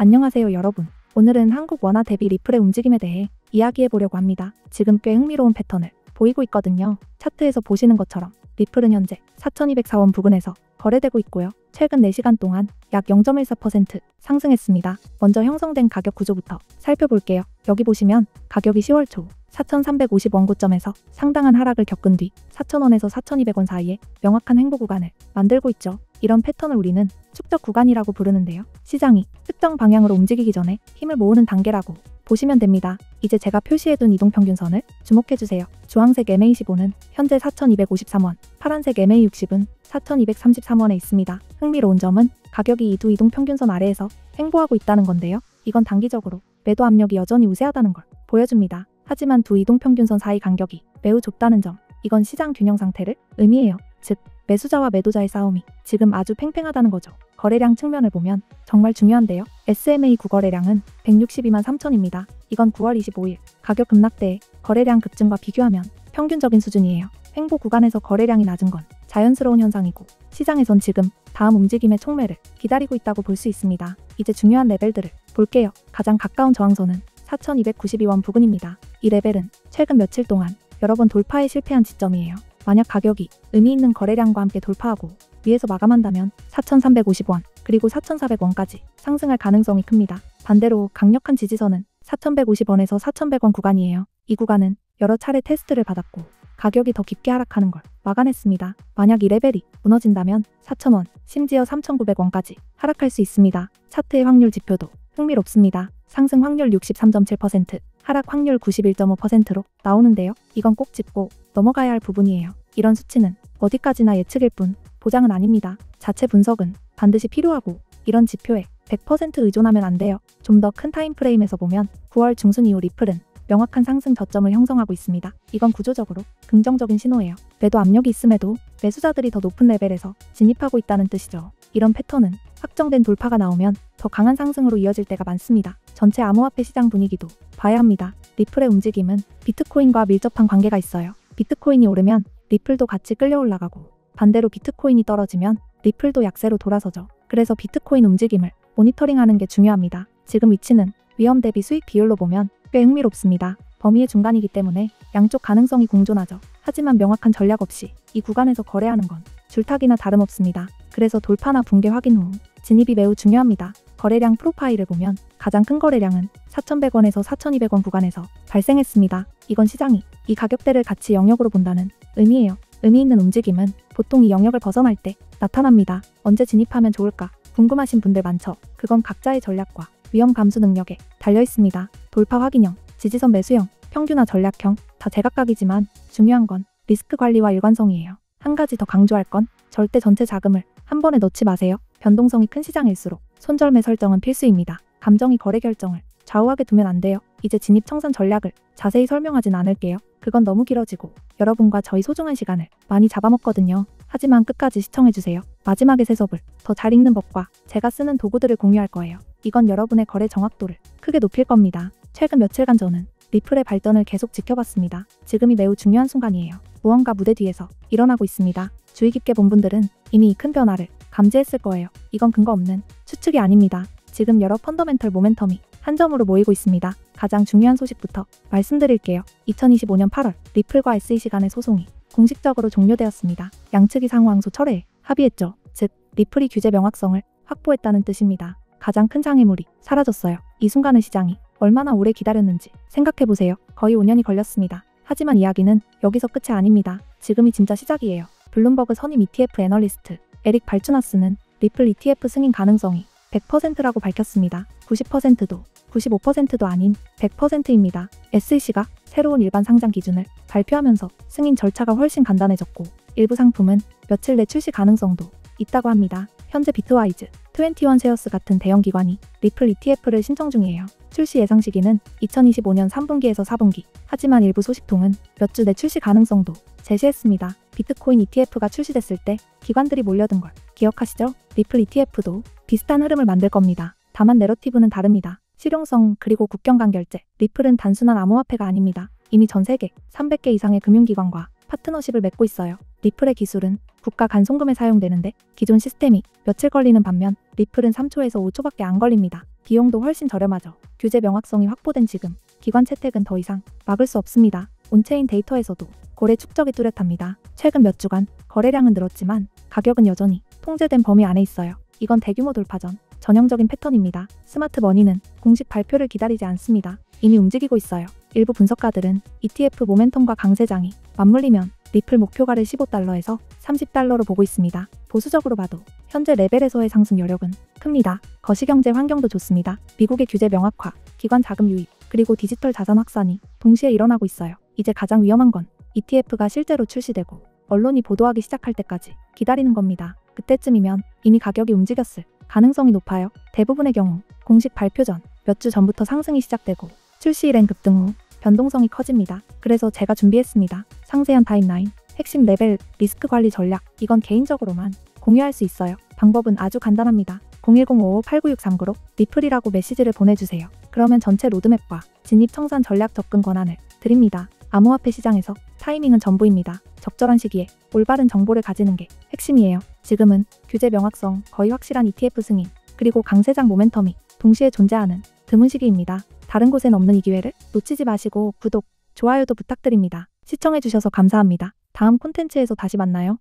안녕하세요 여러분. 오늘은 한국 원화 대비 리플의 움직임에 대해 이야기해보려고 합니다. 지금 꽤 흥미로운 패턴을 보이고 있거든요. 차트에서 보시는 것처럼 리플은 현재 4,204원 부근에서 거래되고 있고요. 최근 4시간 동안 약 0.14% 상승했습니다. 먼저 형성된 가격 구조부터 살펴볼게요. 여기 보시면 가격이 10월 초 4,350원 고점에서 상당한 하락을 겪은 뒤 4,000원에서 4,200원 사이에 명확한 횡보 구간을 만들고 있죠. 이런 패턴을 우리는 축적 구간이라고 부르는데요. 시장이 특정 방향으로 움직이기 전에 힘을 모으는 단계라고 보시면 됩니다. 이제 제가 표시해둔 이동평균선을 주목해주세요. 주황색 MA15는 현재 4,253원, 파란색 MA60은 4,233원에 있습니다. 흥미로운 점은 가격이 이 두 이동평균선 아래에서 횡보하고 있다는 건데요. 이건 단기적으로 매도 압력이 여전히 우세하다는 걸 보여줍니다. 하지만 두 이동평균선 사이 간격이 매우 좁다는 점, 이건 시장 균형 상태를 의미해요. 즉, 매수자와 매도자의 싸움이 지금 아주 팽팽하다는 거죠. 거래량 측면을 보면 정말 중요한데요. SMA 9거래량은 162만 3천입니다. 이건 9월 25일 가격 급락대의 거래량 급증과 비교하면 평균적인 수준이에요. 횡보 구간에서 거래량이 낮은 건 자연스러운 현상이고 시장에선 지금 다음 움직임의 촉매를 기다리고 있다고 볼 수 있습니다. 이제 중요한 레벨들을 볼게요. 가장 가까운 저항선은 4,292원 부근입니다. 이 레벨은 최근 며칠 동안 여러 번 돌파에 실패한 지점이에요. 만약 가격이 의미 있는 거래량과 함께 돌파하고 위에서 마감한다면 4,350원 그리고 4,400원까지 상승할 가능성이 큽니다. 반대로 강력한 지지선은 4,150원에서 4,100원 구간이에요. 이 구간은 여러 차례 테스트를 받았고 가격이 더 깊게 하락하는 걸 막아냈습니다. 만약 이 레벨이 무너진다면 4,000원, 심지어 3,900원까지 하락할 수 있습니다. 차트의 확률 지표도 흥미롭습니다. 상승 확률 63.7%, 하락 확률 91.5%로 나오는데요. 이건 꼭 짚고 넘어가야 할 부분이에요. 이런 수치는 어디까지나 예측일 뿐 보장은 아닙니다. 자체 분석은 반드시 필요하고 이런 지표에 100% 의존하면 안 돼요. 좀 더 큰 타임프레임에서 보면 9월 중순 이후 리플은 명확한 상승 저점을 형성하고 있습니다. 이건 구조적으로 긍정적인 신호예요. 매도 압력이 있음에도 매수자들이 더 높은 레벨에서 진입하고 있다는 뜻이죠. 이런 패턴은 확정된 돌파가 나오면 더 강한 상승으로 이어질 때가 많습니다. 전체 암호화폐 시장 분위기도 봐야 합니다. 리플의 움직임은 비트코인과 밀접한 관계가 있어요. 비트코인이 오르면 리플도 같이 끌려 올라가고 반대로 비트코인이 떨어지면 리플도 약세로 돌아서죠. 그래서 비트코인 움직임을 모니터링하는 게 중요합니다. 지금 위치는 위험 대비 수익 비율로 보면 꽤 흥미롭습니다. 범위의 중간이기 때문에 양쪽 가능성이 공존하죠. 하지만 명확한 전략 없이 이 구간에서 거래하는 건 줄타기나 다름없습니다. 그래서 돌파나 붕괴 확인 후 진입이 매우 중요합니다. 거래량 프로파일을 보면 가장 큰 거래량은 4,100원에서 4,200원 구간에서 발생했습니다. 이건 시장이 이 가격대를 같이 영역으로 본다는 의미예요. 의미 있는 움직임은 보통 이 영역을 벗어날 때 나타납니다. 언제 진입하면 좋을까 궁금하신 분들 많죠. 그건 각자의 전략과 위험 감수 능력에 달려 있습니다. 돌파 확인형, 지지선 매수형, 평균화 전략형 다 제각각이지만 중요한 건 리스크 관리와 일관성이에요. 한 가지 더 강조할 건 절대 전체 자금을 한 번에 넣지 마세요. 변동성이 큰 시장일수록 손절매 설정은 필수입니다. 감정이 거래 결정을 좌우하게 두면 안 돼요. 이제 진입 청산 전략을 자세히 설명하진 않을게요. 그건 너무 길어지고 여러분과 저희 소중한 시간을 많이 잡아먹거든요. 하지만 끝까지 시청해주세요. 마지막에 세섭을 더 잘 읽는 법과 제가 쓰는 도구들을 공유할 거예요. 이건 여러분의 거래 정확도를 크게 높일 겁니다. 최근 며칠간 저는 리플의 발전을 계속 지켜봤습니다. 지금이 매우 중요한 순간이에요. 무언가 무대 뒤에서 일어나고 있습니다. 주의 깊게 본 분들은 이미 이 큰 변화를 감지했을 거예요. 이건 근거 없는 추측이 아닙니다. 지금 여러 펀더멘털 모멘텀이 한 점으로 모이고 있습니다. 가장 중요한 소식부터 말씀드릴게요. 2025년 8월 리플과 SEC 간의 소송이 공식적으로 종료되었습니다. 양측이 상호항소 철회에 합의했죠. 즉, 리플이 규제 명확성을 확보했다는 뜻입니다. 가장 큰 장애물이 사라졌어요. 이 순간을 시장이 얼마나 오래 기다렸는지 생각해보세요. 거의 5년이 걸렸습니다. 하지만 이야기는 여기서 끝이 아닙니다. 지금이 진짜 시작이에요. 블룸버그 선임 ETF 애널리스트 에릭 발추나스는 리플 ETF 승인 가능성이 100%라고 밝혔습니다. 90%도 95%도 아닌 100%입니다. SEC가 새로운 일반 상장 기준을 발표하면서 승인 절차가 훨씬 간단해졌고 일부 상품은 며칠 내 출시 가능성도 있다고 합니다. 현재 비트와이즈, 21쉐어스 같은 대형 기관이 리플 ETF를 신청 중이에요. 출시 예상 시기는 2025년 3분기에서 4분기. 하지만 일부 소식통은 몇 주 내 출시 가능성도 제시했습니다. 비트코인 ETF가 출시됐을 때 기관들이 몰려든 걸 기억하시죠? 리플 ETF도 비슷한 흐름을 만들 겁니다. 다만 내러티브는 다릅니다. 실용성 그리고 국경 간 결제. 리플은 단순한 암호화폐가 아닙니다. 이미 전 세계 300개 이상의 금융기관과 파트너십을 맺고 있어요. 리플의 기술은 국가 간송금에 사용되는데 기존 시스템이 며칠 걸리는 반면 리플은 3초에서 5초밖에 안 걸립니다. 비용도 훨씬 저렴하죠. 규제 명확성이 확보된 지금 기관 채택은 더 이상 막을 수 없습니다. 온체인 데이터에서도 거래 축적이 뚜렷합니다. 최근 몇 주간 거래량은 늘었지만 가격은 여전히 통제된 범위 안에 있어요. 이건 대규모 돌파 전 전형적인 패턴입니다. 스마트 머니는 공식 발표를 기다리지 않습니다. 이미 움직이고 있어요. 일부 분석가들은 ETF 모멘텀과 강세장이 맞물리면 리플 목표가를 15달러에서 30달러로 보고 있습니다. 보수적으로 봐도 현재 레벨에서의 상승 여력은 큽니다. 거시경제 환경도 좋습니다. 미국의 규제 명확화, 기관 자금 유입, 그리고 디지털 자산 확산이 동시에 일어나고 있어요. 이제 가장 위험한 건 ETF가 실제로 출시되고 언론이 보도하기 시작할 때까지 기다리는 겁니다. 그때쯤이면 이미 가격이 움직였을 가능성이 높아요. 대부분의 경우 공식 발표 전 몇 주 전부터 상승이 시작되고 출시일엔 급등 후 변동성이 커집니다. 그래서 제가 준비했습니다. 상세한 타임라인, 핵심 레벨, 리스크 관리 전략, 이건 개인적으로만 공유할 수 있어요. 방법은 아주 간단합니다. 01055-89639로 리플이라고 메시지를 보내주세요. 그러면 전체 로드맵과 진입 청산 전략 접근 권한을 드립니다. 암호화폐 시장에서 타이밍은 전부입니다. 적절한 시기에 올바른 정보를 가지는 게 핵심이에요. 지금은 규제 명확성, 거의 확실한 ETF 승인, 그리고 강세장 모멘텀이 동시에 존재하는 드문 시기입니다. 다른 곳엔 없는 이 기회를 놓치지 마시고 구독, 좋아요도 부탁드립니다. 시청해주셔서 감사합니다. 다음 콘텐츠에서 다시 만나요.